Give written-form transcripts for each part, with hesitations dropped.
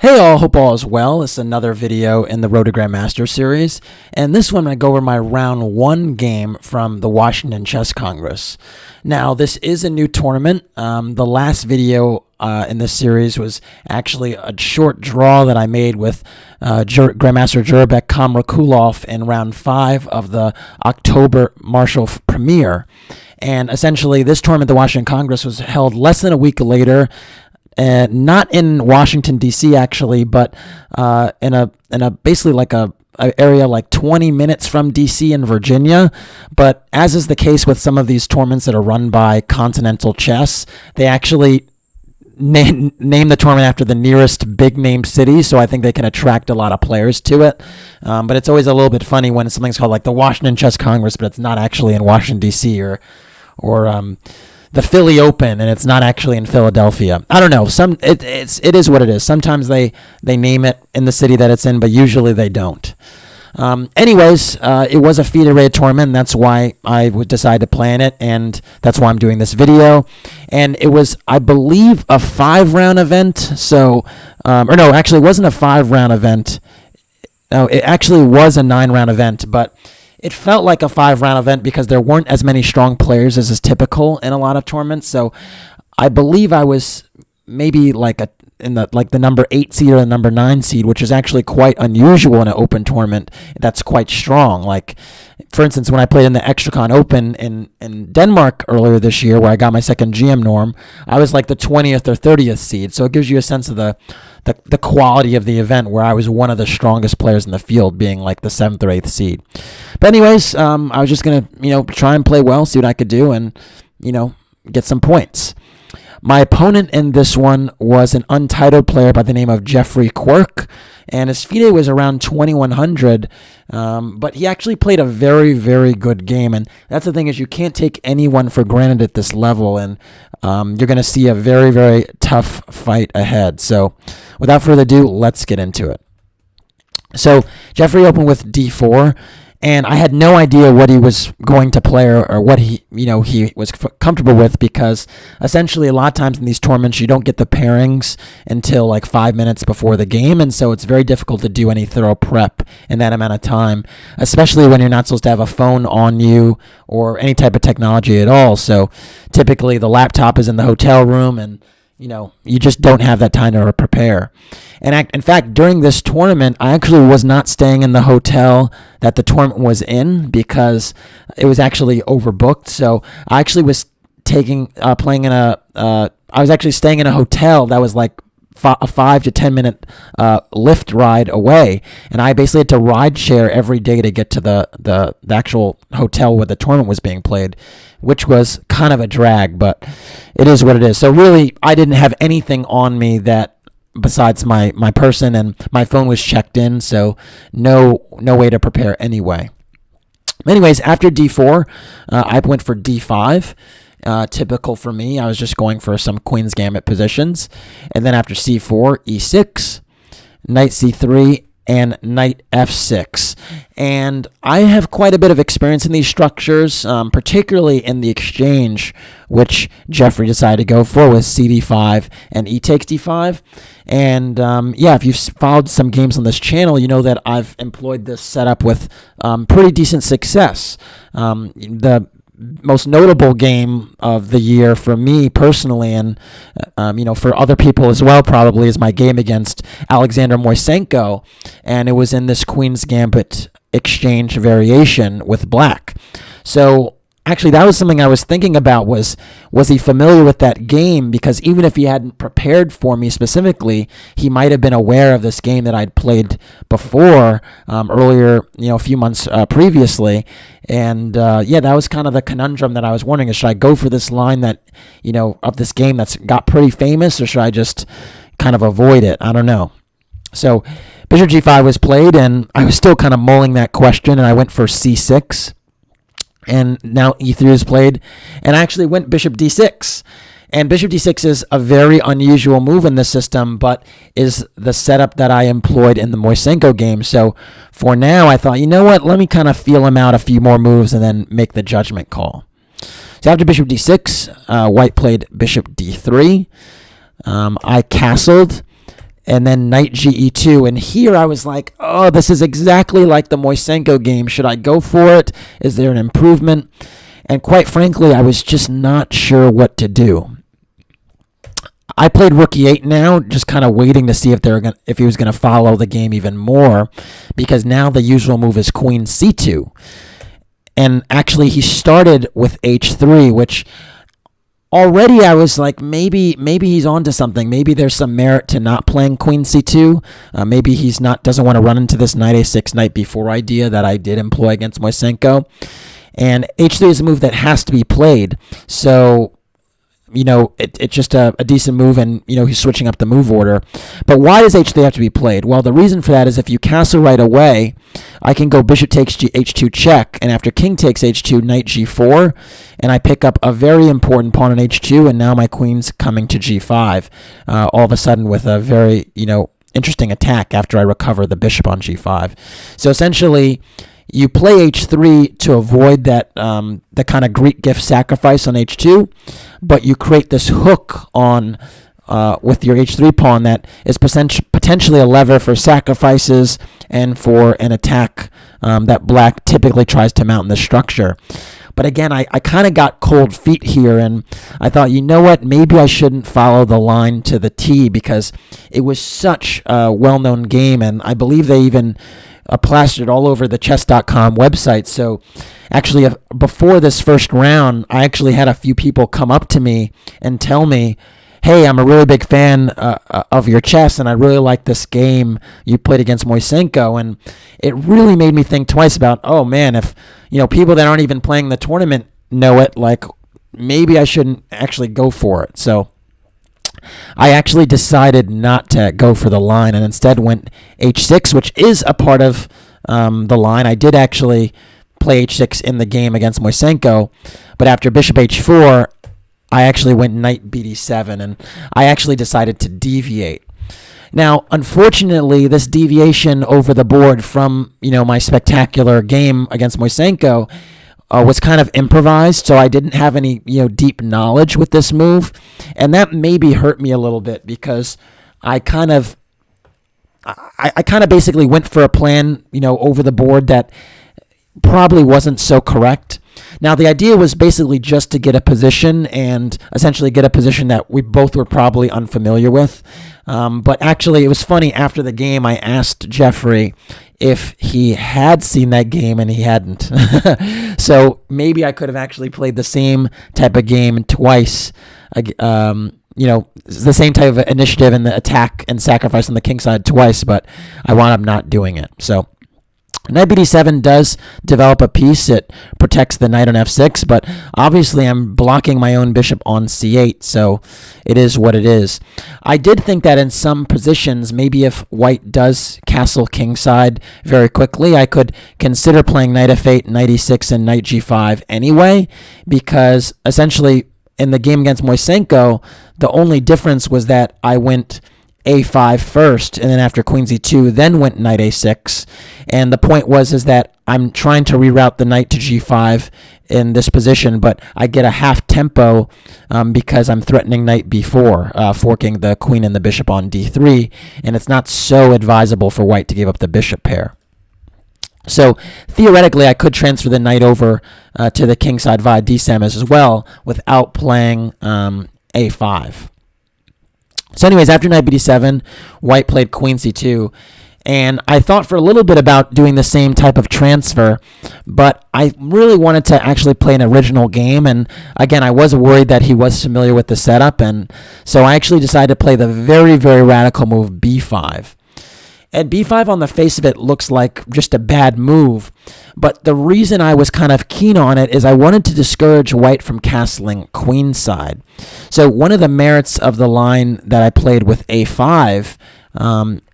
Hey all, hope all is well. This is another video in the Road to Grandmaster series, and this one I'm going to go over my round 1 game from the Washington Chess Congress. Now, this is a new tournament. The last video in this series was actually a short draw that I made with Grandmaster Jurabek Kamrakulov in round 5 of the October Marshall Premier. And essentially, this tournament, the Washington Congress, was held less than a week later. Not in Washington D.C. actually, but in a basically like a area like 20 minutes from D.C. in Virginia. But as is the case with some of these tournaments that are run by Continental Chess, they actually name the tournament after the nearest big name city, so I think they can attract a lot of players to it. But it's always a little bit funny when something's called like the Washington Chess Congress, but it's not actually in Washington D.C. or the Philly Open, and it's not actually in Philadelphia. I don't know. It is what it is. Sometimes they name it in the city that it's in, but usually they don't. Anyways, it was a FIDE-rated tournament. And that's why I would decide to play in it, and that's why I'm doing this video. And it was, I believe, a 5-round event. So, or no, actually, it wasn't a 5-round event. No, it actually was a 9-round event, but it felt like a 5-round event because there weren't as many strong players as is typical in a lot of tournaments. So I believe I was maybe like the number 8 seed or the number 9 seed, which is actually quite unusual in an open tournament. That's quite strong. Like, for instance, when I played in the ExtraCon Open in Denmark earlier this year, where I got my second GM norm, I was like the 20th or 30th seed. So it gives you a sense of the quality of the event, where I was one of the strongest players in the field, being like the 7th or 8th seed. But anyways, I was just going to, try and play well, see what I could do, and, get some points. My opponent in this one was an untitled player by the name of Jeffrey Quirke, and his FIDE was around 2100, but he actually played a very, very good game, and that's the thing, is you can't take anyone for granted at this level, and you're going to see a very, very tough fight ahead. So without further ado, let's get into it. So Jeffrey opened with d4, and I had no idea what he was going to play or what he was comfortable with, because essentially a lot of times in these tournaments you don't get the pairings until like 5 minutes before the game, and so it's very difficult to do any thorough prep in that amount of time, especially when you're not supposed to have a phone on you or any type of technology at all. So typically the laptop is in the hotel room, and you just don't have that time to prepare. And in fact, during this tournament, I actually was not staying in the hotel that the tournament was in, because it was actually overbooked. So I actually was I was actually staying in a hotel that was like a 5 to 10 minute Lyft ride away, and I basically had to ride share every day to get to the actual hotel where the tournament was being played, which was kind of a drag, but it is what it is. So really, I didn't have anything on me that besides my person, and my phone was checked in, so no way to prepare anyway. Anyways, after d4, I went for d5. Typical for me, I was just going for some Queen's Gambit positions. And then after c4, e6, knight c3, and knight f6. And I have quite a bit of experience in these structures, particularly in the exchange, which Jeffrey decided to go for with cd5 and e takes d5. And if you've followed some games on this channel, you know that I've employed this setup with pretty decent success. The most notable game of the year for me personally, and for other people as well probably, is my game against Alexander Moisenko, and it was in this Queen's Gambit exchange variation with black. So actually, that was something I was thinking about, was he familiar with that game? Because even if he hadn't prepared for me specifically, he might have been aware of this game that I'd played before, earlier, a few months previously. And that was kind of the conundrum that I was wondering, is should I go for this line that, of this game that's got pretty famous, or should I just kind of avoid it? I don't know. So bishop g5 was played, and I was still kind of mulling that question, and I went for c6. And now e3 is played, and I actually went bishop d6. And bishop d6 is a very unusual move in this system, but is the setup that I employed in the Moisenko game. So for now, I thought, let me kind of feel him out a few more moves and then make the judgment call. So after bishop d6, white played bishop d3. I castled, and then knight ge2. And here I was like, oh, this is exactly like the Moisenko game. Should I go for it? Is there an improvement? And quite frankly, I was just not sure what to do. I played Rook E8 now, just kind of waiting to see if he was going to follow the game even more, because now the usual move is Queen C2. And actually, he started with H3, which already I was like, maybe he's onto something. Maybe there's some merit to not playing Queen C2. Maybe he's doesn't want to run into this knight A6, knight B4 idea that I did employ against Moisenko. And H3 is a move that has to be played. So, it's just a decent move, and, he's switching up the move order. But why does H3 have to be played? Well, the reason for that is if you castle right away, I can go bishop takes H2 check, and after king takes H2, knight G4, and I pick up a very important pawn on H2, and now my queen's coming to G5, all of a sudden with a very, interesting attack after I recover the bishop on G5. So essentially, you play H3 to avoid that the kind of Greek gift sacrifice on H2, but you create this hook on with your H3 pawn that is potentially a lever for sacrifices and for an attack that black typically tries to mount in the structure. But again, I kind of got cold feet here, and I thought, you know what, maybe I shouldn't follow the line to the T, because it was such a well-known game, and I believe they even plastered all over the chess.com website. So actually, before this first round, I actually had a few people come up to me and tell me, hey, I'm a really big fan of your chess, and I really like this game you played against Moisenko. And it really made me think twice about, oh man, if people that aren't even playing the tournament know it, like maybe I shouldn't actually go for it. So I actually decided not to go for the line and instead went H6, which is a part of the line. I did actually play H6 in the game against Moisenko, but after bishop H4, I actually went knight BD7, and I actually decided to deviate. Now, unfortunately, this deviation over the board from my spectacular game against Moisenko was kind of improvised, so I didn't have any deep knowledge with this move, and that maybe hurt me a little bit, because I kind of basically went for a plan over the board that probably wasn't so correct. Now, the idea was basically just to get a position, and essentially get a position that we both were probably unfamiliar with. But actually, it was funny, after the game, I asked Jeffrey if he had seen that game, and he hadn't. So maybe I could have actually played the same type of game twice, the same type of initiative and the attack and sacrifice on the king side twice, but I wound up not doing it. So knight bd7 does develop a piece. It protects the knight on f6, but obviously I'm blocking my own bishop on c8, so it is what it is. I did think that in some positions, maybe if white does castle kingside very quickly, I could consider playing knight f8, knight e6, and knight g5 anyway, because essentially in the game against Moisenko, the only difference was that I went a5 first, and then after queen z2, then went knight a6. And the point is that I'm trying to reroute the knight to g5 in this position, but I get a half tempo because I'm threatening knight b4, forking the queen and the bishop on d3, and it's not so advisable for white to give up the bishop pair. So theoretically, I could transfer the knight over to the king side via d7 as well without playing a5. So anyways, after knight bd7, white played queen c2, and I thought for a little bit about doing the same type of transfer, but I really wanted to actually play an original game, and again, I was worried that he was familiar with the setup, and so I actually decided to play the very, very radical move b5. And b5 on the face of it looks like just a bad move, but the reason I was kind of keen on it is I wanted to discourage white from castling queenside. So one of the merits of the line that I played with a5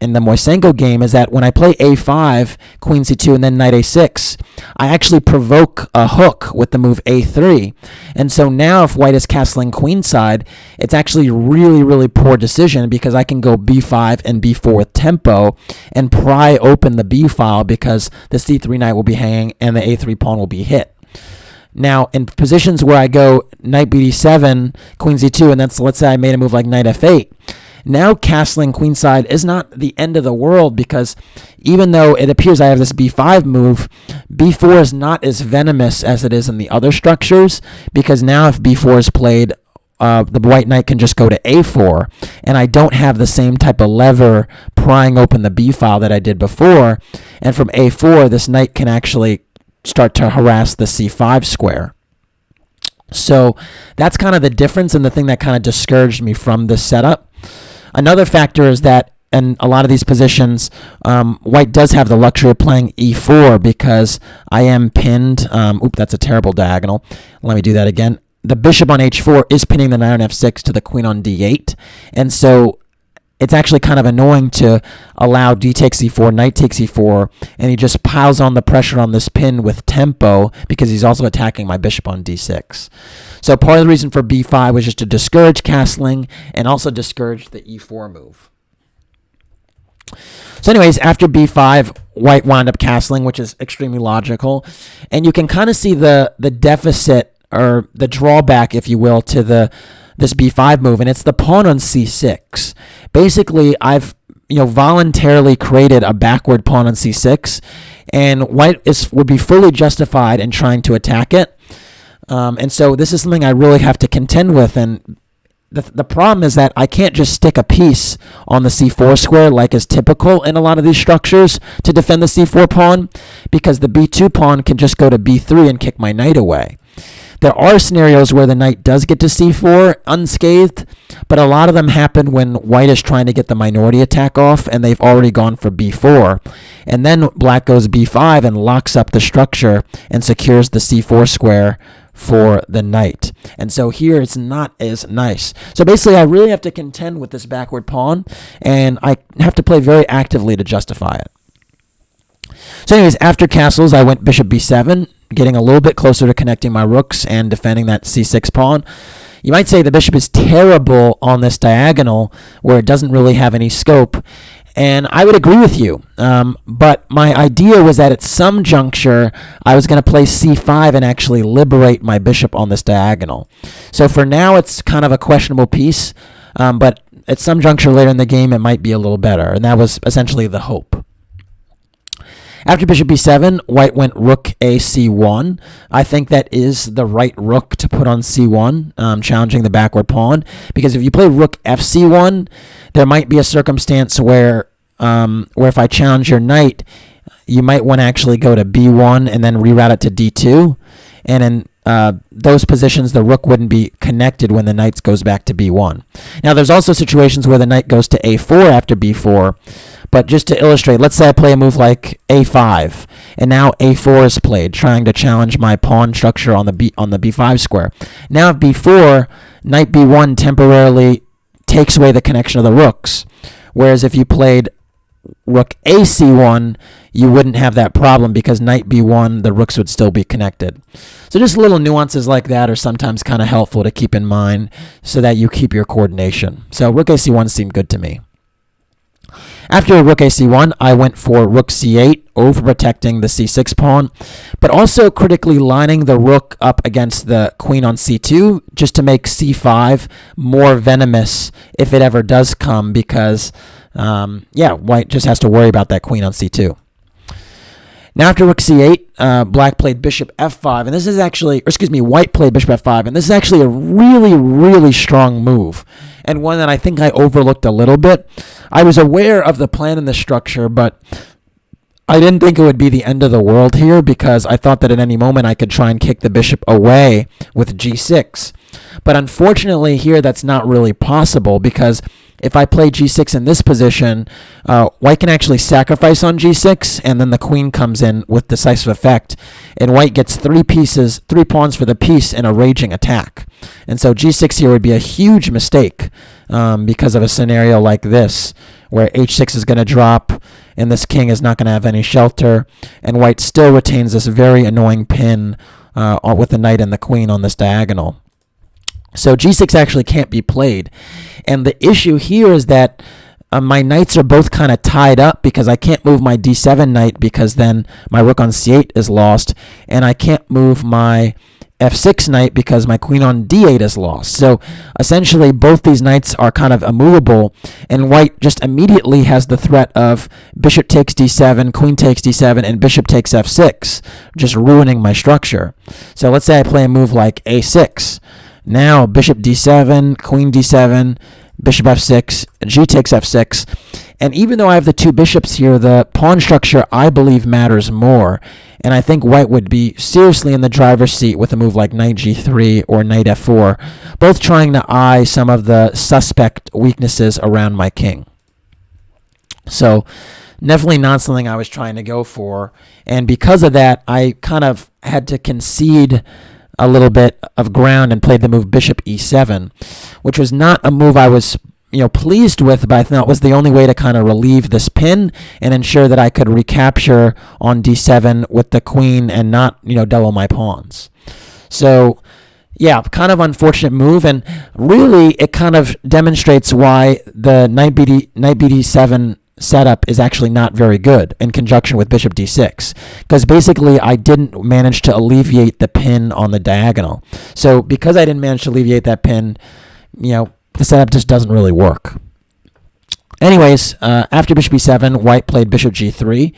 in the Moisenko game is that when I play a5, queen c2, and then knight a6, I actually provoke a hook with the move a3. And so now if white is castling queenside, it's actually a really, really poor decision, because I can go b5 and b4 with tempo and pry open the b file, because the c3 knight will be hanging and the a3 pawn will be hit. Now, in positions where I go knight bd7, queen z2, and let's say I made a move like knight f8, now castling queenside is not the end of the world, because even though it appears I have this b5 move, b4 is not as venomous as it is in the other structures, because now if b4 is played, the white knight can just go to a4, and I don't have the same type of lever prying open the b file that I did before, and from a4 this knight can actually start to harass the c5 square. So that's kind of the difference, and the thing that kind of discouraged me from this setup. Another factor is that in a lot of these positions, white does have the luxury of playing e4 because I am pinned. That's a terrible diagonal. Let me do that again. The bishop on h4 is pinning the knight on f6 to the queen on d8, and so it's actually kind of annoying to allow d takes e4, knight takes e4, and he just piles on the pressure on this pin with tempo because he's also attacking my bishop on d6. So part of the reason for b5 was just to discourage castling and also discourage the e4 move. So anyways, after b5, white wound up castling, which is extremely logical, and you can kind of see the deficit, or the drawback, if you will, to this b5 move, and it's the pawn on c6. Basically, I've voluntarily created a backward pawn on c6, and white would be fully justified in trying to attack it. And so this is something I really have to contend with, and the problem is that I can't just stick a piece on the c4 square like is typical in a lot of these structures to defend the c4 pawn, because the b2 pawn can just go to b3 and kick my knight away. There are scenarios where the knight does get to c4 unscathed, but a lot of them happen when white is trying to get the minority attack off and they've already gone for b4. And then black goes b5 and locks up the structure and secures the c4 square for the knight. And so here it's not as nice. So basically I really have to contend with this backward pawn, and I have to play very actively to justify it. So anyways, after castles, I went bishop b7, getting a little bit closer to connecting my rooks and defending that c6 pawn. You might say the bishop is terrible on this diagonal where it doesn't really have any scope, and I would agree with you. But my idea was that at some juncture, I was going to play c5 and actually liberate my bishop on this diagonal. So for now, it's kind of a questionable piece, but at some juncture later in the game, it might be a little better, and that was essentially the hope. After bishop b7, white went rook a c1. I think that is the right rook to put on c1, challenging the backward pawn. Because if you play rook fc1, there might be a circumstance where if I challenge your knight, you might want to actually go to b1 and then reroute it to d2. And in those positions, the rook wouldn't be connected when the knight goes back to b1. Now, there's also situations where the knight goes to a4 after b4. But just to illustrate, let's say I play a move like a5, and now a4 is played, trying to challenge my pawn structure on the b5 square. Now if b4, knight b1 temporarily takes away the connection of the rooks, whereas if you played rook a c1, you wouldn't have that problem because knight b1, the rooks would still be connected. So just little nuances like that are sometimes kind of helpful to keep in mind so that you keep your coordination. So rook a c1 seemed good to me. After rook a c1, I went for rook c8, overprotecting the c6 pawn, but also critically lining the rook up against the queen on c2 just to make c5 more venomous if it ever does come, because, white just has to worry about that queen on c2. Now after rook c8, black played bishop f5, and this is actually, white played bishop f5, and this is actually a really, really strong move, and one that I think I overlooked a little bit. I was aware of the plan in the structure, but I didn't think it would be the end of the world here because I thought that at any moment I could try and kick the bishop away with g6. But unfortunately here that's not really possible, because if I play g6 in this position, white can actually sacrifice on g6, and then the queen comes in with decisive effect, and white gets three pawns for the piece in a raging attack. And so g6 here would be a huge mistake because of a scenario like this, where h6 is going to drop, and this king is not going to have any shelter, and white still retains this very annoying pin with the knight and the queen on this diagonal. So g6 actually can't be played. And the issue here is that my knights are both kind of tied up, because I can't move my d7 knight because then my rook on c8 is lost, and I can't move my f6 knight because my queen on d8 is lost. So essentially both these knights are kind of immovable, and white just immediately has the threat of bishop takes d7, queen takes d7, and bishop takes f6, just ruining my structure. So let's say I play a move like a6. Now bishop d7, queen d7, bishop f6, g takes f6. And even though I have the two bishops here, the pawn structure, I believe, matters more. And I think white would be seriously in the driver's seat with a move like knight g3 or knight f4, both trying to eye some of the suspect weaknesses around my king. So definitely not something I was trying to go for. And because of that, I kind of had to concede a little bit of ground and played the move bishop e7, which was not a move I was pleased with, but I thought was the only way to kind of relieve this pin and ensure that I could recapture on d7 with the queen and not, double my pawns. So, yeah, kind of unfortunate move, and really it kind of demonstrates why the knight bd7 setup is actually not very good in conjunction with bishop d6, because basically I didn't manage to alleviate the pin on the diagonal. So because I didn't manage to alleviate that pin, the setup just doesn't really work. Anyways, after bishop e7, white played bishop g3.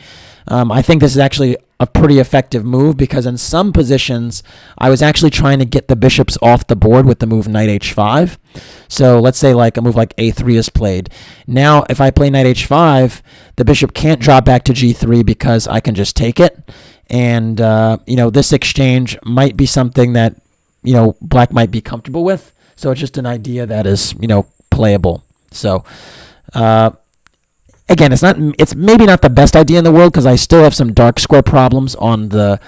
I think this is actually a pretty effective move because in some positions, I was actually trying to get the bishops off the board with the move knight h5. So let's say like a move like a3 is played. Now, if I play knight h5, the bishop can't drop back to g3 because I can just take it. And, this exchange might be something that, black might be comfortable with. So it's just an idea that is, playable. So, again, it's maybe not the best idea in the world because I still have some dark square problems on the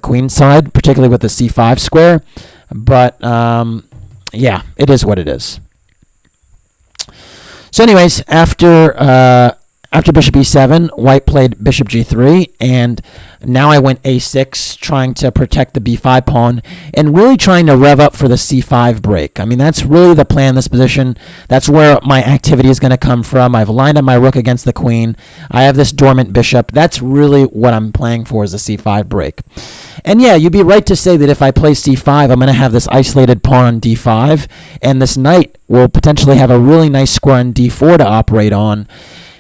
queen side, particularly with the c5 square. But, yeah, it is what it is. So anyways, after bishop e7, white played bishop g3, and now I went a6, trying to protect the b5 pawn, and really trying to rev up for the c5 break. I mean, that's really the plan in this position. That's where my activity is going to come from. I've lined up my rook against the queen. I have this dormant bishop. That's really what I'm playing for, is the c5 break. And yeah, you'd be right to say that if I play c5, I'm going to have this isolated pawn on d5, and this knight will potentially have a really nice square on d4 to operate on.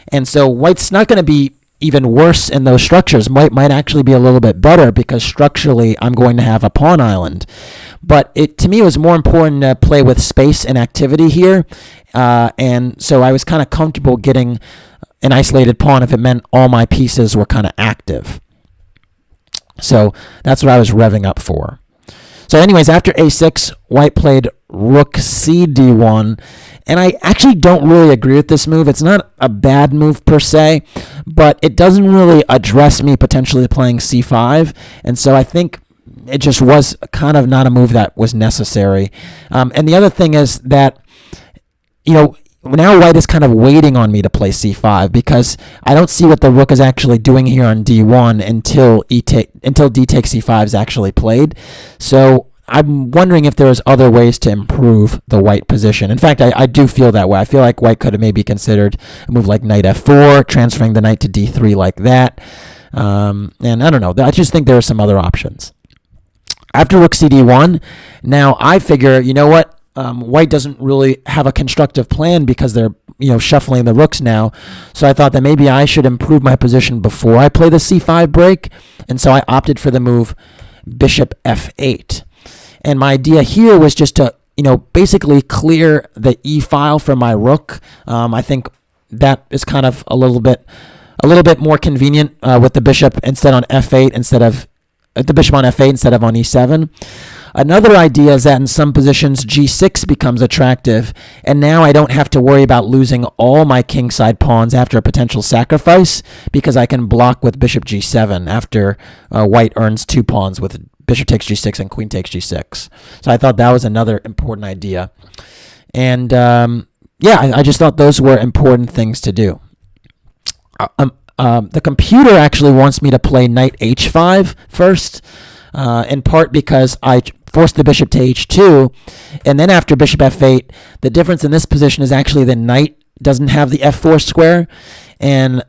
And so white's not going to be even worse in those structures. White might actually be a little bit better because structurally I'm going to have a pawn island. But to me, it was more important to play with space and activity here. And so I was kind of comfortable getting an isolated pawn if it meant all my pieces were kind of active. So that's what I was revving up for. So anyways, after a6, white played Rook C1, and I actually don't really agree with this move. It's not a bad move per se, but it doesn't really address me potentially playing c5, and so I think it just was kind of not a move that was necessary. And the other thing is that, now white is kind of waiting on me to play c5 because I don't see what the rook is actually doing here on d1 until d takes c5 is actually played. So I'm wondering if there's other ways to improve the white position. In fact, I do feel that way. I feel like white could have maybe considered a move like knight f4, transferring the knight to d3 like that. And I don't know. I just think there are some other options. After rook cd1, now I figure, you know what? White doesn't really have a constructive plan because they're, shuffling the rooks now. So I thought that maybe I should improve my position before I play the c5 break. And so I opted for the move bishop f8. And my idea here was just to, basically clear the e file from my rook. I think that is kind of a little bit more convenient with the bishop instead on f8 instead of the bishop on f8 instead of on e7. Another idea is that in some positions g6 becomes attractive, and now I don't have to worry about losing all my kingside pawns after a potential sacrifice because I can block with bishop g7 after white earns 2 pawns with bishop takes g6 and queen takes g6. So I thought that was another important idea. And I just thought those were important things to do. The computer actually wants me to play knight h5 first, in part because I forced the bishop to h2, and then after bishop f8, the difference in this position is actually the knight doesn't have the f4 square, and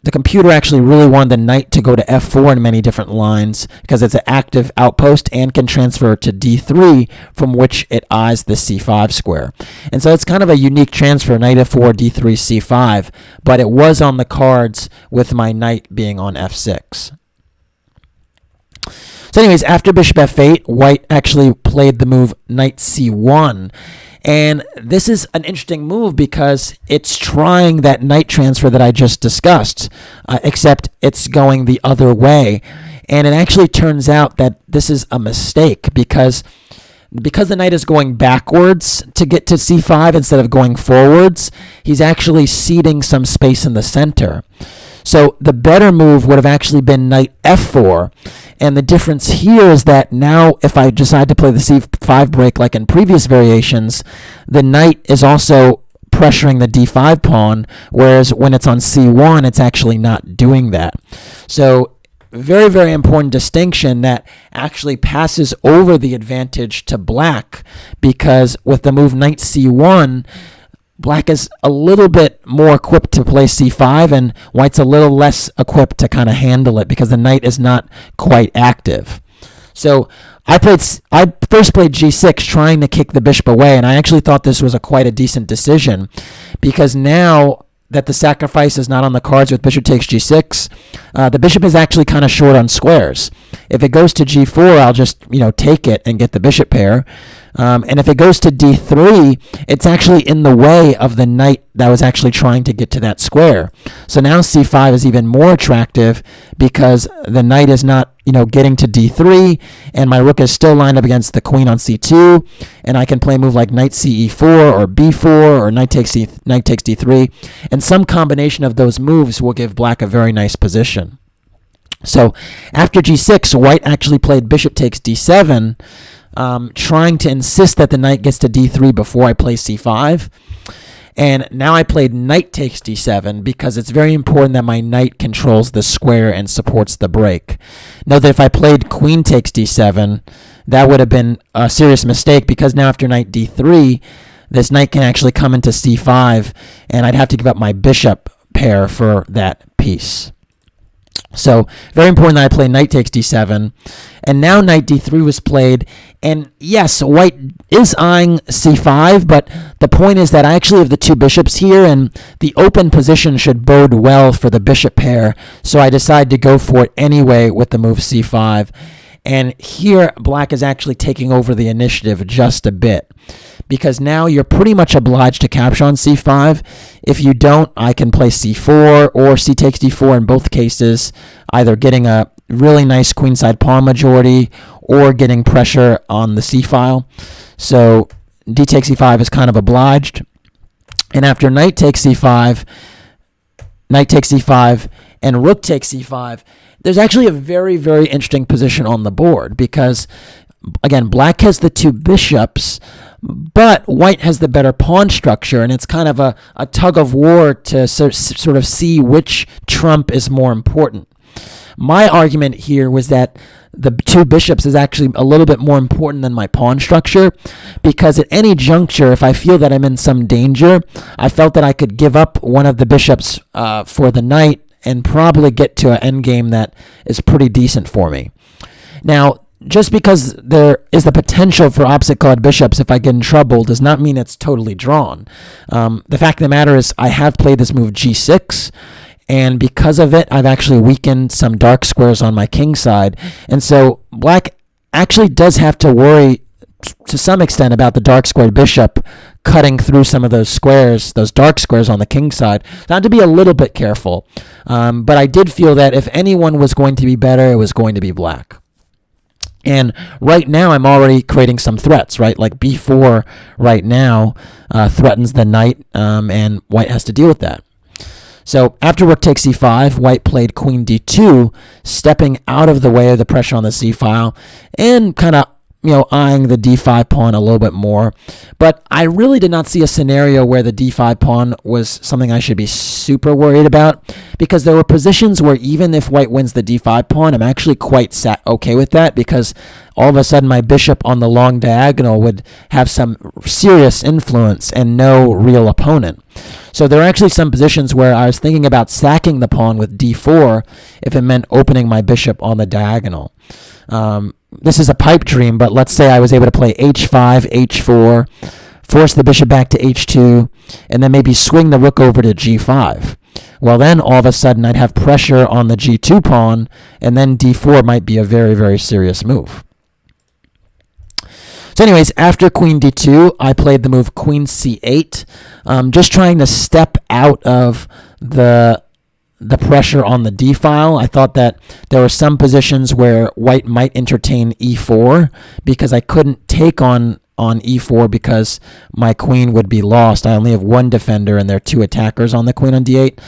the computer actually really wanted the knight to go to f4 in many different lines because it's an active outpost and can transfer to d3, from which it eyes the c5 square. And so it's kind of a unique transfer, knight f4, d3, c5, but it was on the cards with my knight being on f6. So anyways, after bishop f8, white actually played the move knight c1. And this is an interesting move because it's trying that knight transfer that I just discussed, except it's going the other way. And it actually turns out that this is a mistake because the knight is going backwards to get to c5 instead of going forwards, he's actually ceding some space in the center. So the better move would have actually been knight f4. And the difference here is that now if I decide to play the c5 break like in previous variations, the knight is also pressuring the d5 pawn, whereas when it's on c1, it's actually not doing that. So very, very important distinction that actually passes over the advantage to black, because with the move knight c1, black is a little bit more equipped to play c5, and white's a little less equipped to kind of handle it because the knight is not quite active. So I first played g6 trying to kick the bishop away, and I actually thought this was quite a decent decision because now that the sacrifice is not on the cards with bishop takes g6, the bishop is actually kind of short on squares. If it goes to g4, I'll just take it and get the bishop pair. And if it goes to d3, it's actually in the way of the knight that was actually trying to get to that square. So now c5 is even more attractive because the knight is not, getting to d3, and my rook is still lined up against the queen on c2, and I can play a move like knight ce4 or b4 or knight takes d3, and some combination of those moves will give black a very nice position. So after g6, white actually played bishop takes d7, trying to insist that the knight gets to d3 before I play c5. And now I played knight takes d7 because it's very important that my knight controls the square and supports the break. Note that if I played queen takes d7, that would have been a serious mistake because now after knight d3, this knight can actually come into c5, and I'd have to give up my bishop pair for that piece. So very important that I play knight takes d7, and now knight d3 was played, and yes, white is eyeing c5, but the point is that I actually have the two bishops here, and the open position should bode well for the bishop pair, so I decide to go for it anyway with the move c5. And here, black is actually taking over the initiative just a bit, because now you're pretty much obliged to capture on c5. If you don't, I can play c4 or c takes d4 in both cases, either getting a really nice queenside pawn majority or getting pressure on the c-file. So d takes e5 is kind of obliged. And after knight takes c5, knight takes e5, and rook takes e5, there's actually a very, very interesting position on the board because, again, black has the two bishops, but white has the better pawn structure, and it's kind of a tug of war to sort of see which trump is more important. My argument here was that the two bishops is actually a little bit more important than my pawn structure, because at any juncture, if I feel that I'm in some danger, I felt that I could give up one of the bishops for the knight and probably get to an endgame that is pretty decent for me. Now, just because there is the potential for opposite-colored bishops if I get in trouble does not mean it's totally drawn. The fact of the matter is I have played this move g6, and because of it, I've actually weakened some dark squares on my king side. And so black actually does have to worry to some extent about the dark squared bishop cutting through some of those squares, those dark squares on the king side. So I had to be a little bit careful. But I did feel that if anyone was going to be better, it was going to be black. And right now, I'm already creating some threats, right? Like b4 right now threatens the knight, and white has to deal with that. So after rook takes e5, white played queen d2, stepping out of the way of the pressure on the c-file and kind of eyeing the d5 pawn a little bit more. But I really did not see a scenario where the d5 pawn was something I should be super worried about, because there were positions where even if white wins the d5 pawn, I'm actually quite okay with that, because all of a sudden my bishop on the long diagonal would have some serious influence and no real opponent. So there are actually some positions where I was thinking about sacking the pawn with d4 if it meant opening my bishop on the diagonal. This is a pipe dream, but let's say I was able to play h5, h4, force the bishop back to h2, and then maybe swing the rook over to g5. Well, then all of a sudden I'd have pressure on the g2 pawn, and then d4 might be a very, very serious move. So anyways, after queen d2, I played the move queen c8, just trying to step out of the pressure on the d file. I thought that there were some positions where white might entertain e4 because I couldn't take on e4 because my queen would be lost. I only have one defender and there are two attackers on the queen on d8.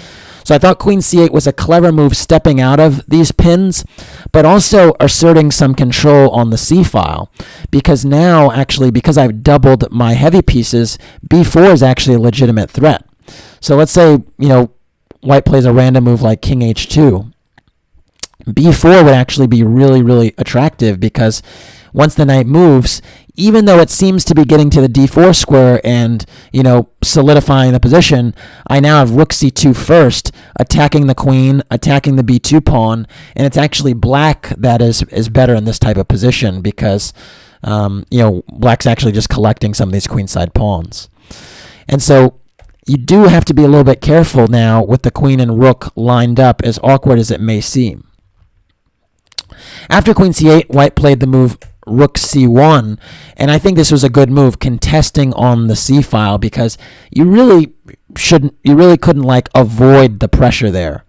So I thought queen c8 was a clever move, stepping out of these pins, but also asserting some control on the c file, because now, actually, because I've doubled my heavy pieces, b4 is actually a legitimate threat. So let's say, white plays a random move like king h2. b4 would actually be really, really attractive, because once the knight moves, even though it seems to be getting to the d4 square and, solidifying the position, I now have rook c2 first, attacking the queen, attacking the b2 pawn, and it's actually black that is better in this type of position, because, black's actually just collecting some of these queenside pawns. And so you do have to be a little bit careful now with the queen and rook lined up, as awkward as it may seem. After queen c8, white played the move Rook C1, and I think this was a good move, contesting on the C file, because you really couldn't avoid the pressure there.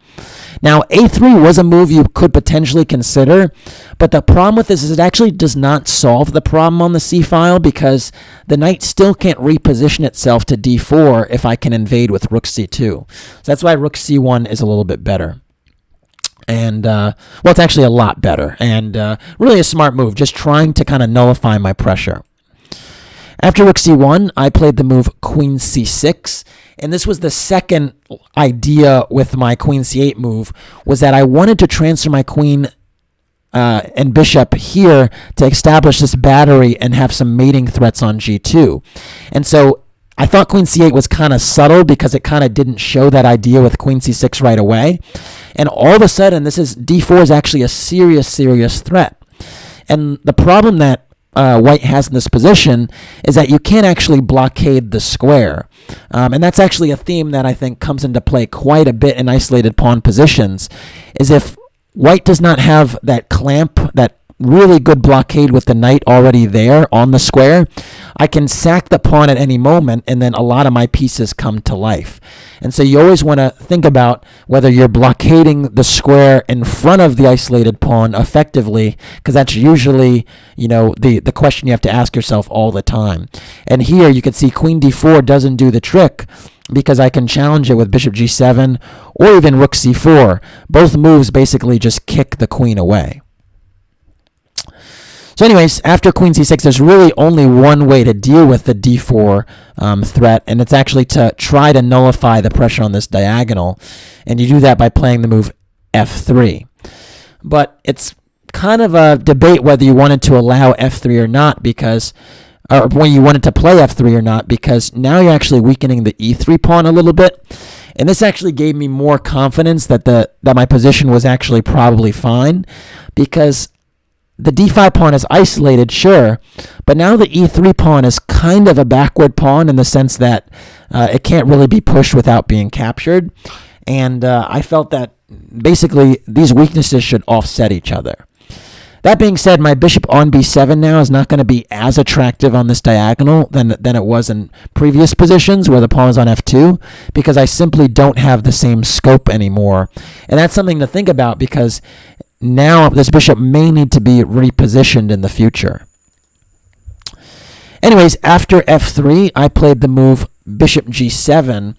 Now, A3 was a move you could potentially consider, but the problem with this is it actually does not solve the problem on the C file, because the knight still can't reposition itself to D4 if I can invade with Rook C2. So that's why Rook C1 is a little bit better. And, it's actually a lot better, and really a smart move, just trying to kind of nullify my pressure. After Rook C1, I played the move Queen C6, and this was the second idea with my Queen C8 move, was that I wanted to transfer my queen and bishop here to establish this battery and have some mating threats on G2. And so I thought Queen C8 was kind of subtle, because it kind of didn't show that idea with Queen C6 right away. And all of a sudden, D4 is actually a serious, serious threat. And the problem that white has in this position is that you can't actually blockade the square. And that's actually a theme that I think comes into play quite a bit in isolated pawn positions, is if white does not have that clamp, that really good blockade with the knight already there on the square, I can sack the pawn at any moment, and then a lot of my pieces come to life. And so you always want to think about whether you're blockading the square in front of the isolated pawn effectively, because that's usually, the question you have to ask yourself all the time. And here you can see Queen D4 doesn't do the trick, because I can challenge it with Bishop G7 or even Rook C4. Both moves basically just kick the queen away. So anyways, after Queen C6, there's really only one way to deal with the D4 threat, and it's actually to try to nullify the pressure on this diagonal. And you do that by playing the move F3. But it's kind of a debate whether you wanted to allow F3 or not, or when you wanted to play F3 or not, because now you're actually weakening the E3 pawn a little bit. And this actually gave me more confidence that my position was actually probably fine, because the D5 pawn is isolated, sure, but now the E3 pawn is kind of a backward pawn in the sense that it can't really be pushed without being captured. And I felt that basically these weaknesses should offset each other. That being said, my bishop on b7 now is not going to be as attractive on this diagonal than it was in previous positions where the pawn was on f2, because I simply don't have the same scope anymore. And that's something to think about, because now this bishop may need to be repositioned in the future. Anyways, after f3, I played the move bishop g7,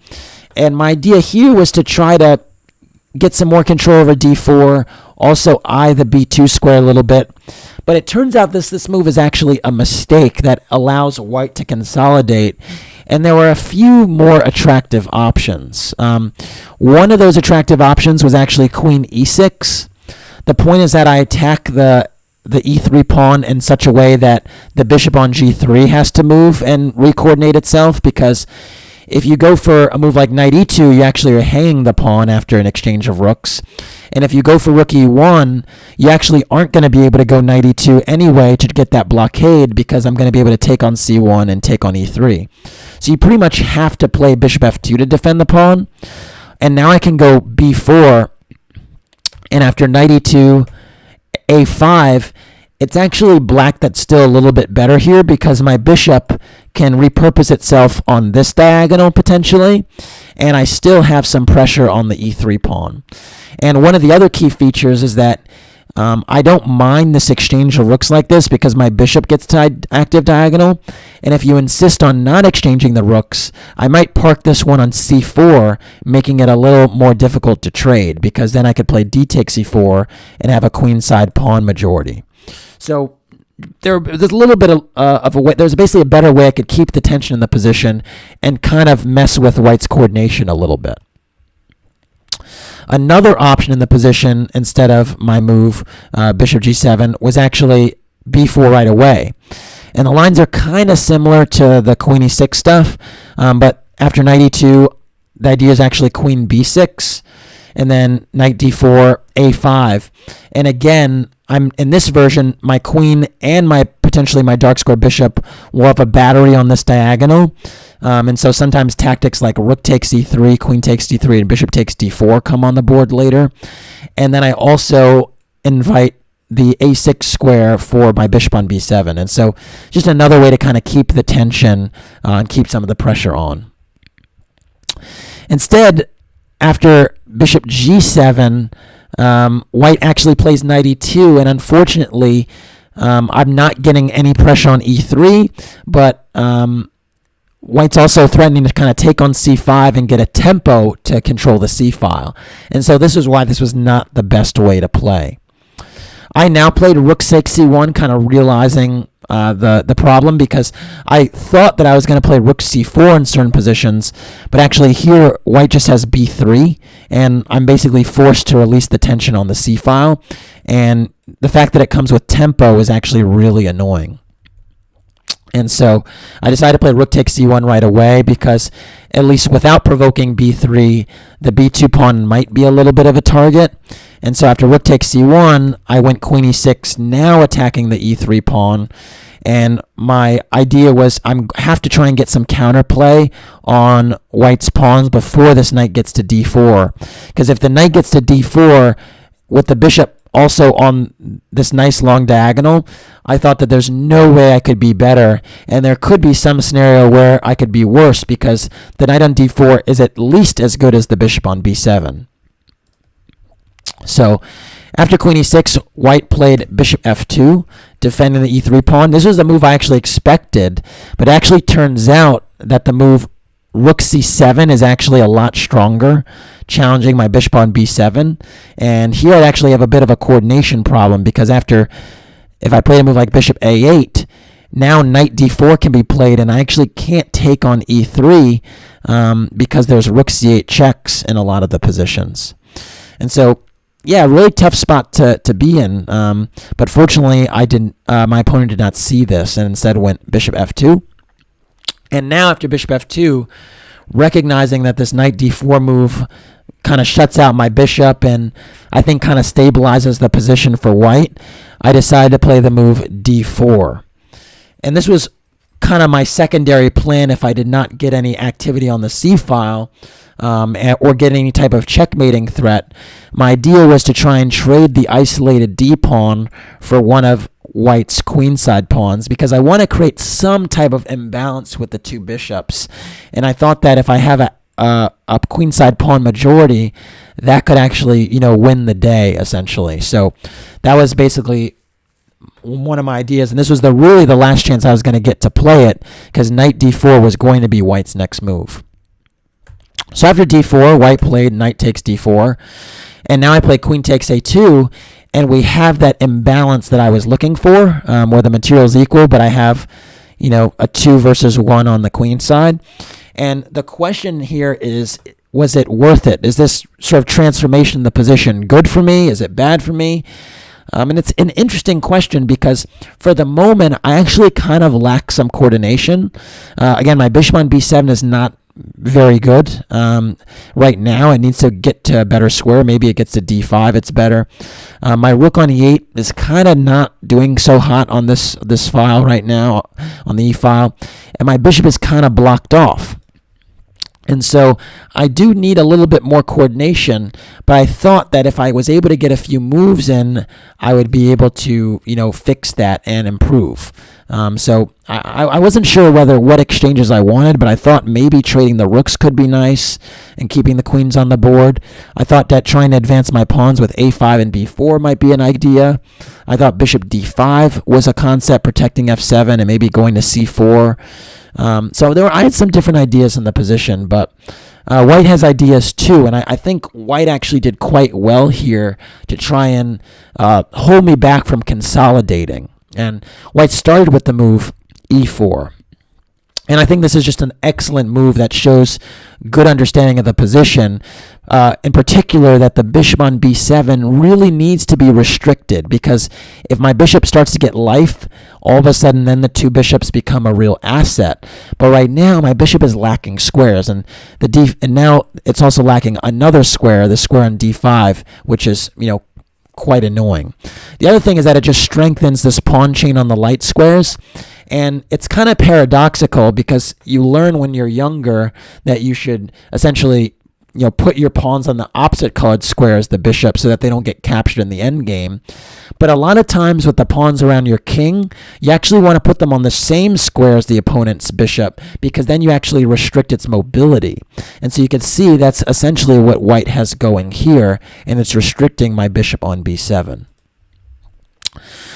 and my idea here was to try to get some more control over d4, also eye the b2 square a little bit. But it turns out this move is actually a mistake that allows white to consolidate. and there were a few more attractive options. One of those attractive options was actually queen e6. The point is that I attack the e3 pawn in such a way that the bishop on g3 has to move and recoordinate itself, because if you go for a move like knight e2, you actually are hanging the pawn after an exchange of rooks. And if you go for rook e1, you actually aren't going to be able to go knight e2 anyway to get that blockade, because I'm going to be able to take on c1 and take on e3. So you pretty much have to play bishop f2 to defend the pawn. And now I can go b4, and after knight e2, a5, it's actually black that's still a little bit better here, because my bishop can repurpose itself on this diagonal potentially, and I still have some pressure on the e3 pawn. And one of the other key features is that I don't mind this exchange of rooks like this, because my bishop gets to active diagonal, and if you insist on not exchanging the rooks, I might park this one on c4, making it a little more difficult to trade, because then I could play d takes c4 and have a queenside pawn majority. So there's a little bit of a way. There's basically a better way I could keep the tension in the position and kind of mess with white's coordination a little bit. Another option in the position instead of my move, bishop g7, was actually b4 right away. And the lines are kind of similar to the queen e6 stuff, but after knight e2, the idea is actually queen b6, and then knight d4, a5. And again, I'm in this version, my queen and potentially my dark square bishop will have a battery on this diagonal. And so sometimes tactics like rook takes e3, queen takes d3, and bishop takes d4 come on the board later. And then I also invite the a6 square for my bishop on b7. And so just another way to kind of keep the tension and keep some of the pressure on. Instead, after bishop g7, white actually plays knight e2, and unfortunately, I'm not getting any pressure on e3, but white's also threatening to kind of take on c5 and get a tempo to control the c-file. And so this is why this was not the best way to play. I now played rook c1, kind of realizing the problem, because I thought that I was going to play rook c4 in certain positions, but actually here white just has b3, and I'm basically forced to release the tension on the c-file, and the fact that it comes with tempo is actually really annoying. And so I decided to play rook takes c1 right away, because at least without provoking b3, the b2 pawn might be a little bit of a target. And so after rook takes c1, I went queen e6, now attacking the e3 pawn. And my idea was I have to try and get some counterplay on white's pawns before this knight gets to d4. Because if the knight gets to d4 with the bishop also on this nice long diagonal, I thought that there's no way I could be better, and there could be some scenario where I could be worse, because the knight on d4 is at least as good as the bishop on b7. So after queen e6, white played bishop f2, defending the e3 pawn. This was the move I actually expected, but it actually turns out that the move rook c7 is actually a lot stronger, challenging my bishop on b7. And here I actually have a bit of a coordination problem, because if I play a move like bishop a8, now knight d4 can be played, and I actually can't take on e3 because there's rook c8 checks in a lot of the positions. And so, yeah, really tough spot to be in. But fortunately, my opponent did not see this, and instead went bishop f2. And now after bishop f2, recognizing that this knight d4 move kind of shuts out my bishop and I think kind of stabilizes the position for white, I decided to play the move d4. And this was kind of my secondary plan if I did not get any activity on the c-file or get any type of checkmating threat. My idea was to try and trade the isolated d-pawn for one of white's queenside pawns, because I want to create some type of imbalance with the two bishops. And I thought that if I have a queenside pawn majority, that could actually, win the day, essentially. So that was basically one of my ideas, and this was really the last chance I was going to get to play it, because knight d4 was going to be white's next move. So after d4, white played knight takes d4, and now I play queen takes a2, and we have that imbalance that I was looking for, where the material is equal, but I have, a 2 versus 1 on the queen side. And the question here is, was it worth it? Is this sort of transformation in the position good for me? Is it bad for me? And it's an interesting question because for the moment, I actually kind of lack some coordination. Again, my bishop on b7 is not very good right now. It needs to get to a better square. Maybe it gets to d5. It's better. My rook on e8 is kind of not doing so hot on this file right now, on the e file. And my bishop is kind of blocked off. And so I do need a little bit more coordination, but I thought that if I was able to get a few moves in, I would be able to, fix that and improve. So I wasn't sure what exchanges I wanted, but I thought maybe trading the rooks could be nice and keeping the queens on the board. I thought that trying to advance my pawns with a5 and b4 might be an idea. I thought bishop d5 was a concept, protecting f7 and maybe going to c4. So I had some different ideas in the position, but White has ideas too, and I think White actually did quite well here to try and hold me back from consolidating. And White started with the move e4. And I think this is just an excellent move that shows good understanding of the position, in particular that the bishop on b7 really needs to be restricted, because if my bishop starts to get life, all of a sudden then the two bishops become a real asset. But right now my bishop is lacking squares, and now it's also lacking another square, the square on d5, which is, quite annoying. The other thing is that it just strengthens this pawn chain on the light squares. And it's kind of paradoxical because you learn when you're younger that you should essentially, put your pawns on the opposite colored squares, the bishop, so that they don't get captured in the end game. But a lot of times with the pawns around your king, you actually want to put them on the same square as the opponent's bishop, because then you actually restrict its mobility. And so you can see that's essentially what White has going here, and it's restricting my bishop on b7.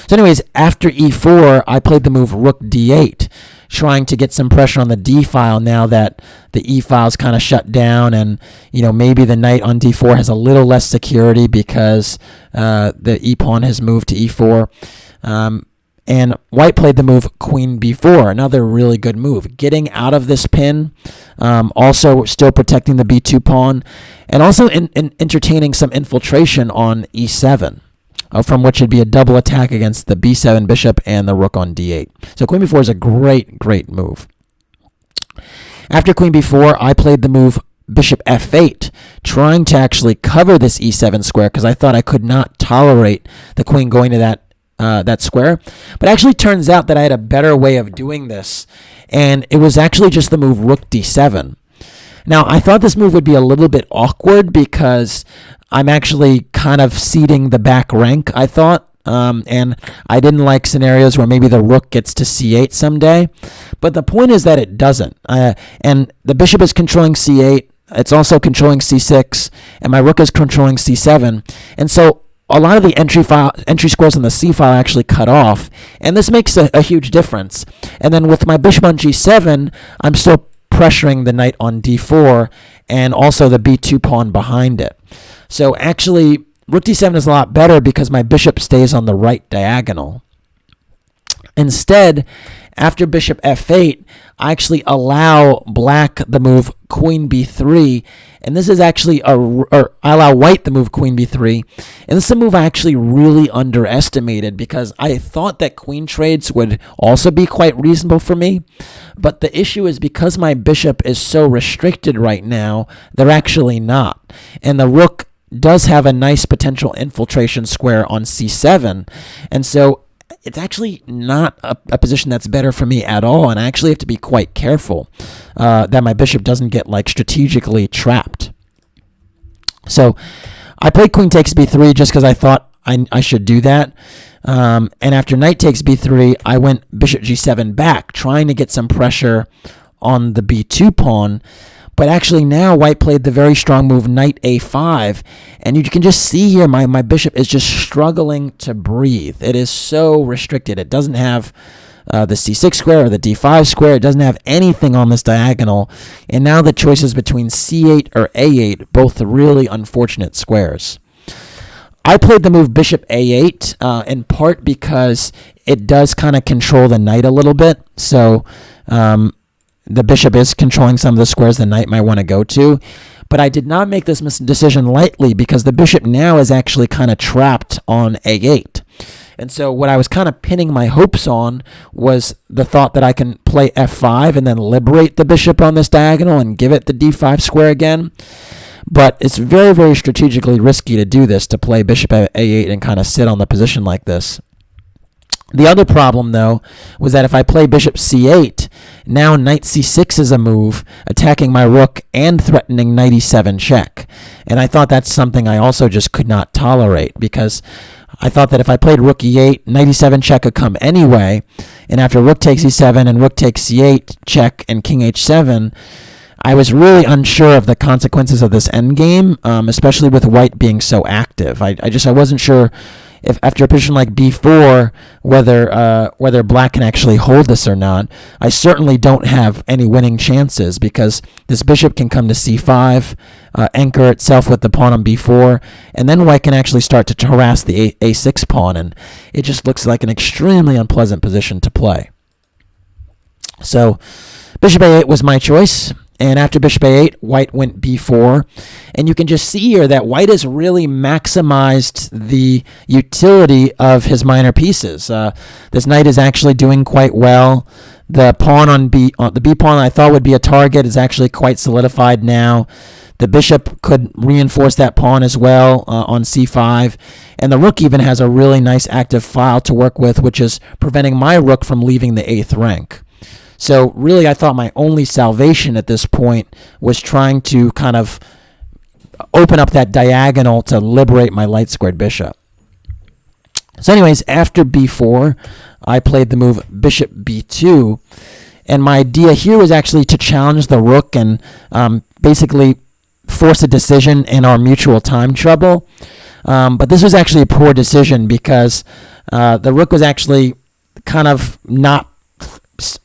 So anyways, after e4, I played the move rook d8, trying to get some pressure on the d file now that the e file is kind of shut down, and maybe the knight on d4 has a little less security because the e pawn has moved to e4. And White played the move queen b4, another really good move, getting out of this pin, also still protecting the b2 pawn, and also entertaining some infiltration on e7. From which would be a double attack against the b7 bishop and the rook on d8. So queen b4 is a great move. After queen b4, I played the move bishop f8, trying to actually cover this e7 square because I thought I could not tolerate the queen going to that square. But it actually turns out that I had a better way of doing this, and it was actually just the move rook d7. Now, I thought this move would be a little bit awkward because I'm actually kind of ceding the back rank, I thought, and I didn't like scenarios where maybe the rook gets to c8 someday. But the point is that it doesn't. And the bishop is controlling c8. It's also controlling c6, and my rook is controlling c7. And so a lot of the entry squares on the c file actually cut off, and this makes a huge difference. And then with my bishop on g7, I'm still pressuring the knight on d4 and also the b2 pawn behind it. So actually, rook d7 is a lot better because my bishop stays on the right diagonal. Instead, after bishop f8, I actually allow black the move queen b3, and this is actually I allow white the move queen b3, and this is a move I actually really underestimated because I thought that queen trades would also be quite reasonable for me, but the issue is because my bishop is so restricted right now, they're actually not, and the rook does have a nice potential infiltration square on c7, and so it's actually not a position that's better for me at all, and I actually have to be quite careful that my bishop doesn't get strategically trapped. So I played queen takes b3 just because I thought I should do that. And after knight takes b3, I went bishop g7 back, trying to get some pressure on the b2 pawn. But actually now White played the very strong move knight a5, and you can just see here my bishop is just struggling to breathe. It is so restricted. It doesn't have the c6 square or the d5 square. It doesn't have anything on this diagonal. And now the choices between c8 or a8, both really unfortunate squares. I played the move bishop a8 in part because it does kind of control the knight a little bit. So the bishop is controlling some of the squares the knight might want to go to. But I did not make this decision lightly because the bishop now is actually kind of trapped on a8. And so what I was kind of pinning my hopes on was the thought that I can play f5 and then liberate the bishop on this diagonal and give it the d5 square again. But it's very, very strategically risky to do this, to play bishop a8 and kind of sit on the position like this. The other problem, though, was that if I play bishop c8, now knight c6 is a move, attacking my rook and threatening knight e7 check. And I thought that's something I also just could not tolerate, because I thought that if I played rook e8, knight e7 check could come anyway, and after rook takes e7 and rook takes c8 check and king h7, I was really unsure of the consequences of this endgame, especially with white being so active. I wasn't sure if after a position like b4 whether black can actually hold this or not. I certainly don't have any winning chances because this bishop can come to c5, anchor itself with the pawn on b4, and then white can actually start to harass the a6 pawn, and it just looks like an extremely unpleasant position to play. So bishop a8 was my choice. And after bishop a8, white went b4. And you can just see here that white has really maximized the utility of his minor pieces. This knight is actually doing quite well. The pawn on the b pawn I thought would be a target is actually quite solidified now. The bishop could reinforce that pawn as well on c5. And the rook even has a really nice active file to work with, which is preventing my rook from leaving the 8th rank. So really, I thought my only salvation at this point was trying to kind of open up that diagonal to liberate my light-squared bishop. So anyways, after b4, I played the move bishop b2. And my idea here was actually to challenge the rook and basically force a decision in our mutual time trouble. But this was actually a poor decision because the rook was actually kind of not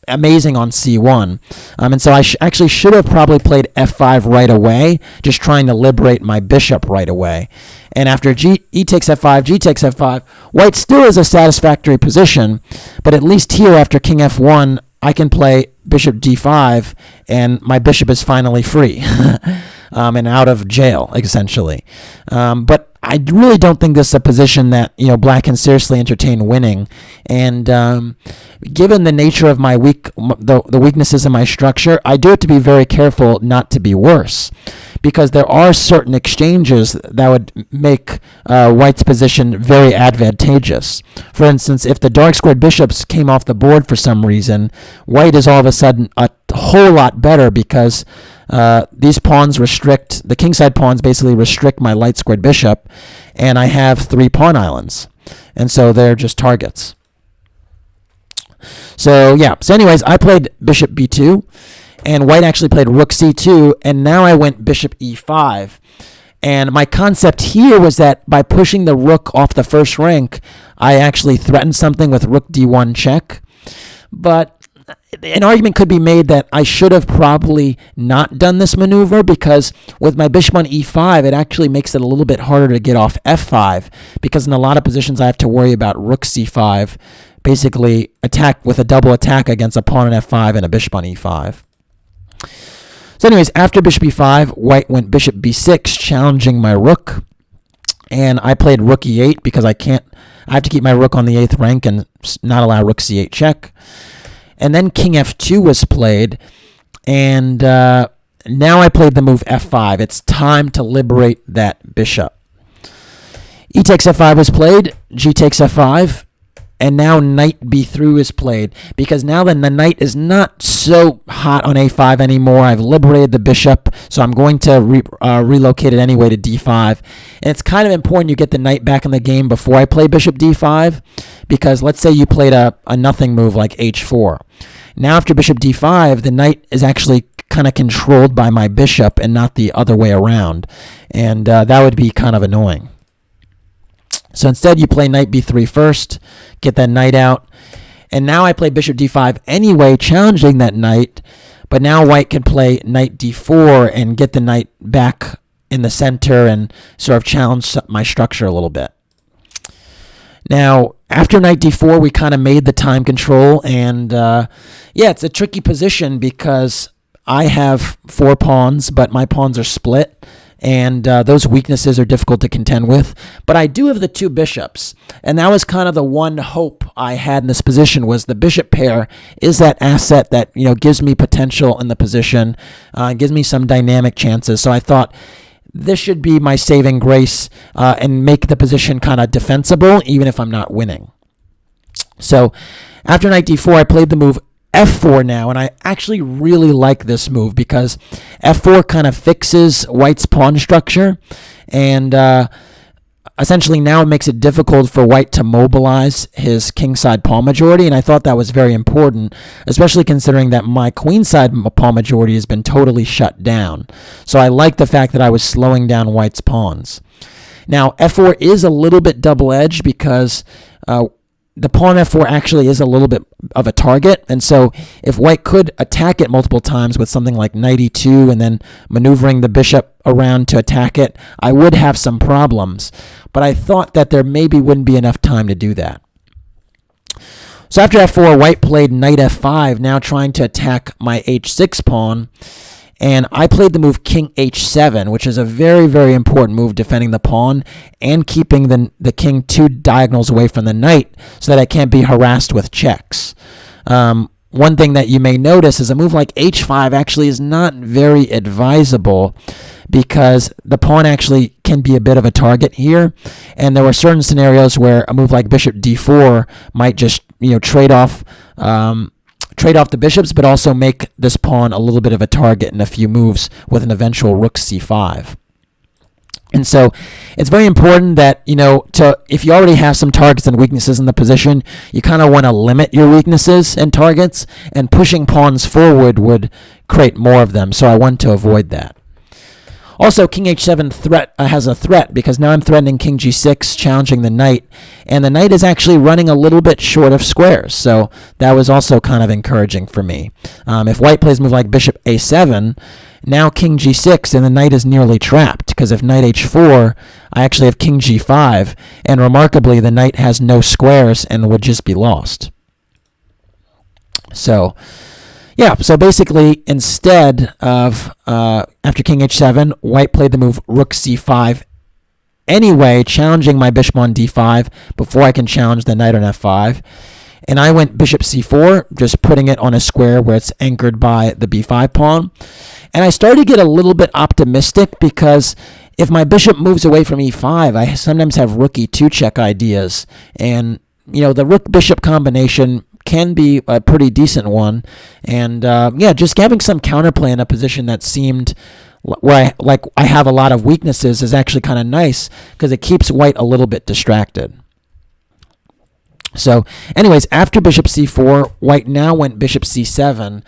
amazing on c1, and so I actually should have probably played f5 right away, just trying to liberate my bishop right away. And after e takes f5, g takes f5, white still is a satisfactory position, but at least here after king f1 I can play bishop d5 and my bishop is finally free and out of jail essentially. But I really don't think this is a position that black can seriously entertain winning. And given the nature of my the weaknesses in my structure, I do have to be very careful not to be worse, because there are certain exchanges that would make white's position very advantageous. For instance, if the dark squared bishops came off the board for some reason, white is all of a sudden a whole lot better because these pawns restrict, the kingside pawns basically restrict my light squared bishop, and I have 3 pawn islands. And so they're just targets. So yeah, so anyways, I played bishop b2, and white actually played rook c2, and now I went bishop e5. And my concept here was that by pushing the rook off the first rank, I actually threatened something with rook d1 check. But an argument could be made that I should have probably not done this maneuver, because with my bishop on e5, it actually makes it a little bit harder to get off f5, because in a lot of positions I have to worry about rook c5, basically attack with a double attack against a pawn on f5 and a bishop on e5. So anyways, after bishop e5, white went bishop b6, challenging my rook. And I played rook e8 because I have to keep my rook on the 8th rank and not allow rook c8 check. And then king f2 was played, and now I played the move f5. It's time to liberate that bishop. E takes f5 was played, g takes f5, and now knight b3 is played, because now then the knight is not so hot on a5 anymore. I've liberated the bishop, so I'm going to relocate it anyway to d5. And it's kind of important you get the knight back in the game before I play bishop d5, because let's say you played a nothing move like h4. Now after bishop d5, the knight is actually kind of controlled by my bishop and not the other way around, and that would be kind of annoying. So instead you play knight b3 first, get that knight out, and now I play bishop d5 anyway, challenging that knight, but now white can play knight d4 and get the knight back in the center and sort of challenge my structure a little bit. Now, after knight d4, we kind of made the time control, and yeah, it's a tricky position because I have 4 pawns, but my pawns are split, and those weaknesses are difficult to contend with. But I do have the 2 bishops, and that was kind of the one hope I had in this position, was the bishop pair is that asset that, you know, gives me potential in the position, gives me some dynamic chances. So I thought this should be my saving grace and make the position kind of defensible, even if I'm not winning. So after knight d4, I played the move f4 now, and I actually really like this move because f4 kind of fixes white's pawn structure, and essentially now it makes it difficult for white to mobilize his kingside pawn majority, and I thought that was very important, especially considering that my queenside pawn majority has been totally shut down. So I like the fact that I was slowing down white's pawns. Now, f4 is a little bit double-edged because the pawn f4 actually is a little bit of a target, and so if white could attack it multiple times with something like knight e2 and then maneuvering the bishop around to attack it, I would have some problems. But I thought that there maybe wouldn't be enough time to do that. So after f4, white played knight f5, now trying to attack my h6 pawn. And I played the move king h7, which is a very, very important move defending the pawn and keeping the king 2 diagonals away from the knight so that I can't be harassed with checks. One thing that you may notice is a move like h5 actually is not very advisable because the pawn actually can be a bit of a target here, and there were certain scenarios where a move like bishop d4 might just, you know, trade off the bishops, but also make this pawn a little bit of a target in a few moves with an eventual rook c5. And so it's very important that, you know, if you already have some targets and weaknesses in the position, you kind of want to limit your weaknesses and targets, and pushing pawns forward would create more of them, so I want to avoid that. Also, king h7 has a threat because now I'm threatening king g6, challenging the knight, and the knight is actually running a little bit short of squares, so that was also kind of encouraging for me. If white plays a move like bishop a7, now king g6, and the knight is nearly trapped, because if knight h4, I actually have king g5, and remarkably, the knight has no squares and would just be lost. So yeah, so basically, instead of, after king h7, white played the move rook c5 anyway, challenging my bishop on d5 before I can challenge the knight on f5. And I went bishop c4, just putting it on a square where it's anchored by the b5 pawn. And I started to get a little bit optimistic because if my bishop moves away from e5, I sometimes have rook e2 check ideas. And, you know, the rook-bishop combination can be a pretty decent one, and yeah, just having some counterplay in a position that seemed where I have a lot of weaknesses is actually kind of nice because it keeps white a little bit distracted. So anyways, after bishop c4, white now went bishop c7,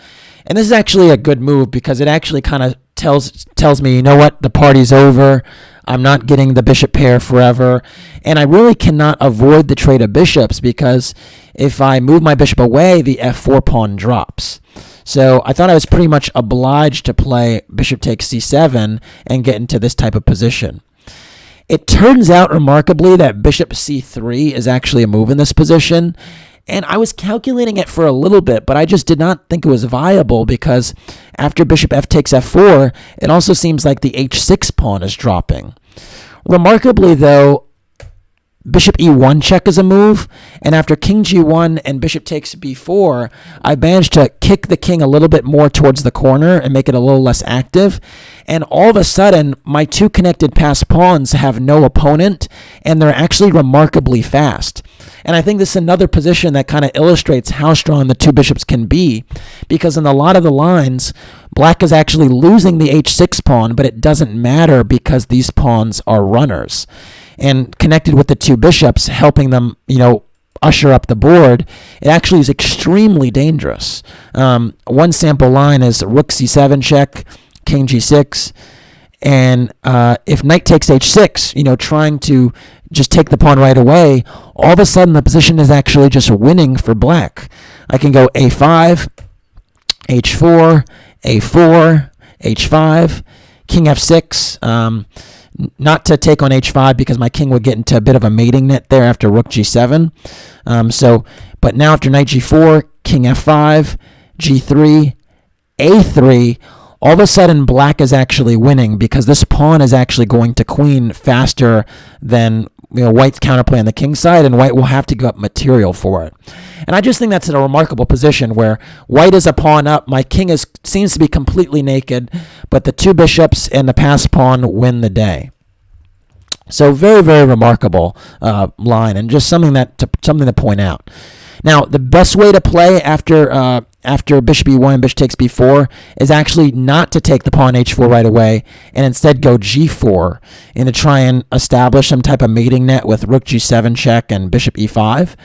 and this is actually a good move because it actually kind of tells me, you know what, the party's over. I'm not getting the bishop pair forever, and I really cannot avoid the trade of bishops because if I move my bishop away, the f4 pawn drops. So I thought I was pretty much obliged to play bishop takes c7 and get into this type of position. It turns out remarkably that bishop c3 is actually a move in this position, and I was calculating it for a little bit, but I just did not think it was viable because after bishop f takes f4, it also seems like the h6 pawn is dropping. Remarkably, though, bishop e1 check is a move, and after king g1 and bishop takes b4, I managed to kick the king a little bit more towards the corner and make it a little less active, and all of a sudden, my 2 connected passed pawns have no opponent, and they're actually remarkably fast. And I think this is another position that kind of illustrates how strong the 2 bishops can be, because in a lot of the lines, black is actually losing the h6 pawn, but it doesn't matter because these pawns are runners. And connected with the 2 bishops, helping them, you know, usher up the board, it actually is extremely dangerous. One sample line is rook c7 check, king g6, and if knight takes h6, you know, trying to just take the pawn right away, all of a sudden the position is actually just winning for black. I can go a5, h4, a4, h5, king f6, not to take on h5 because my king would get into a bit of a mating net there after rook g7. But now after knight g4, king f5, g3, a3, all of a sudden black is actually winning because this pawn is actually going to queen faster than white's counterplay on the king side, and white will have to give up material for it. And I just think that's in a remarkable position where white is a pawn up, my king seems to be completely naked, but the two bishops and the passed pawn win the day. So very, very remarkable line, and just something to point out. Now, the best way to play after bishop e1 and bishop takes b4 is actually not to take the pawn h4 right away and instead go g4 and to try and establish some type of mating net with rook g7 check and bishop e5.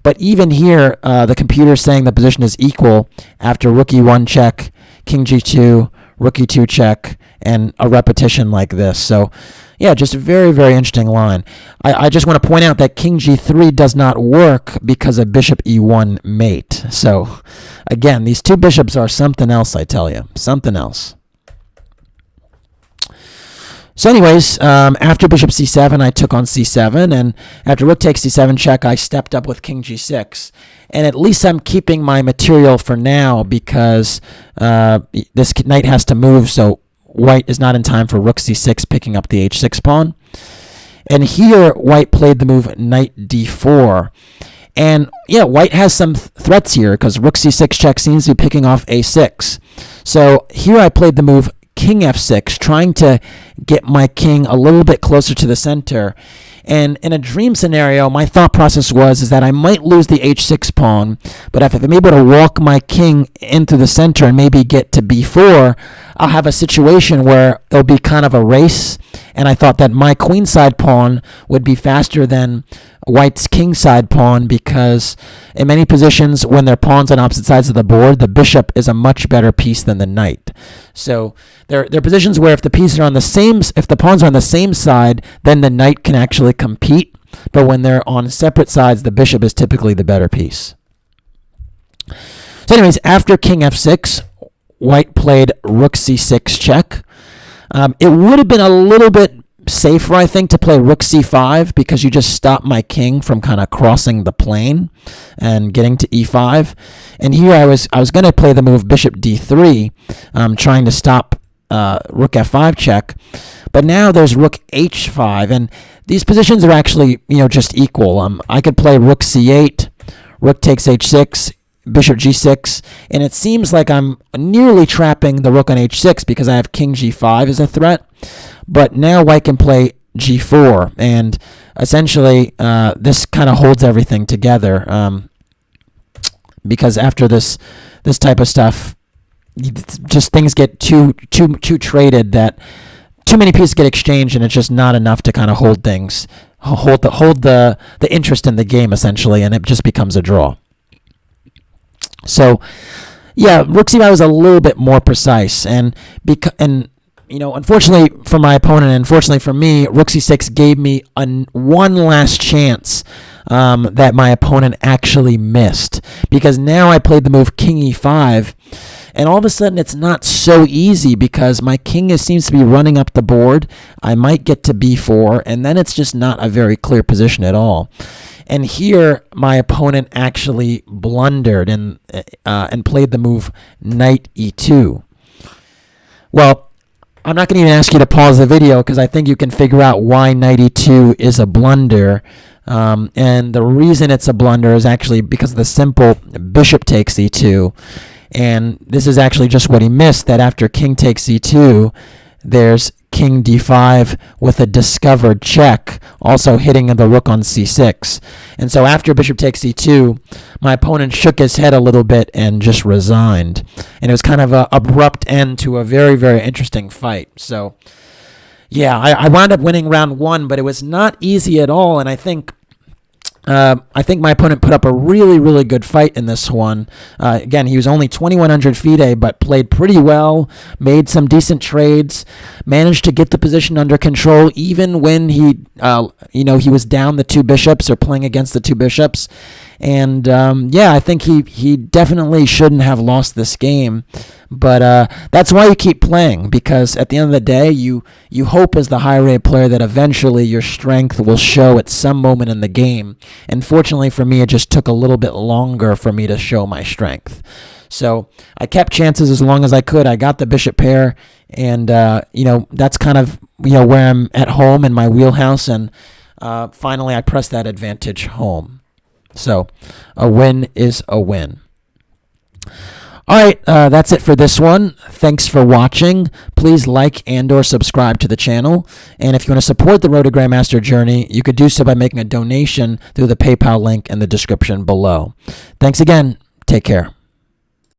But even here, the computer is saying the position is equal after rook e1 check, king g2, rook e2 check, and a repetition like this. So yeah, just a very, very interesting line. I just want to point out that king g3 does not work because of bishop e1 mate. So again, these two bishops are something else, I tell you. Something else. So anyways, after bishop c7, I took on c7, and after rook takes c7 check, I stepped up with king g6. And at least I'm keeping my material for now because this knight has to move, so white is not in time for rook c6 picking up the h6 pawn. And here, white played the move knight d4. And yeah, white has some threats here because rook c6 check seems to be picking off a6. So here I played the move king f6, trying to get my king a little bit closer to the center. And in a dream scenario, my thought process is that I might lose the h6 pawn, but if I'm able to walk my king into the center and maybe get to b4, I'll have a situation where it'll be kind of a race. And I thought that my queenside pawn would be faster than white's kingside pawn because in many positions, when they're pawns on opposite sides of the board, the bishop is a much better piece than the knight. So there are positions where if the pawns are on the same side, then the knight can actually compete. But when they're on separate sides, the bishop is typically the better piece. So anyways, after king f6, white played rook c6 check. It would have been a little bit safer, I think, to play rook c5 because you just stop my king from kind of crossing the plane and getting to e5. And here I was going to play the move bishop d3, trying to stop rook f5 check. But now there's rook h5, and these positions are actually just equal. I could play rook c8, rook takes h6, bishop g6, and it seems like I'm nearly trapping the rook on h6 because I have king g5 as a threat. But now white can play g4, and essentially this kind of holds everything together because after this type of stuff, just things get too traded that too many pieces get exchanged, and it's just not enough to kind of hold things, hold the interest in the game essentially, and it just becomes a draw. So, yeah, rook c5 was a little bit more precise, and unfortunately for my opponent, and unfortunately for me, rook c6 gave me one last chance that my opponent actually missed, because now I played the move king e5, and all of a sudden it's not so easy because my king seems to be running up the board. I might get to b4, and then it's just not a very clear position at all. And here, my opponent actually blundered and played the move knight e2. Well, I'm not going to even ask you to pause the video because I think you can figure out why knight e2 is a blunder. And the reason it's a blunder is actually because of the simple bishop takes e2. And this is actually just what he missed, that after king takes e2, there's king d5 with a discovered check, also hitting the rook on c6. And so after bishop takes e2, my opponent shook his head a little bit and just resigned. And it was kind of an abrupt end to a very, very interesting fight. So, yeah, I wound up winning round one, but it was not easy at all. And I think my opponent put up a really, really good fight in this one. Again, he was only 2,100 FIDE, but played pretty well, made some decent trades, managed to get the position under control even when he was down the two bishops or playing against the two bishops. And yeah, I think he definitely shouldn't have lost this game. But that's why you keep playing, because at the end of the day, you hope as the high-rated player that eventually your strength will show at some moment in the game. And fortunately for me, it just took a little bit longer for me to show my strength. So I kept chances as long as I could. I got the bishop pair, and that's kind of where I'm at home in my wheelhouse. And finally, I pressed that advantage home. So a win is a win. All right, that's it for this one. Thanks for watching. Please like and or subscribe to the channel. And if you want to support the Road to Grandmaster journey, you could do so by making a donation through the PayPal link in the description below. Thanks again. Take care.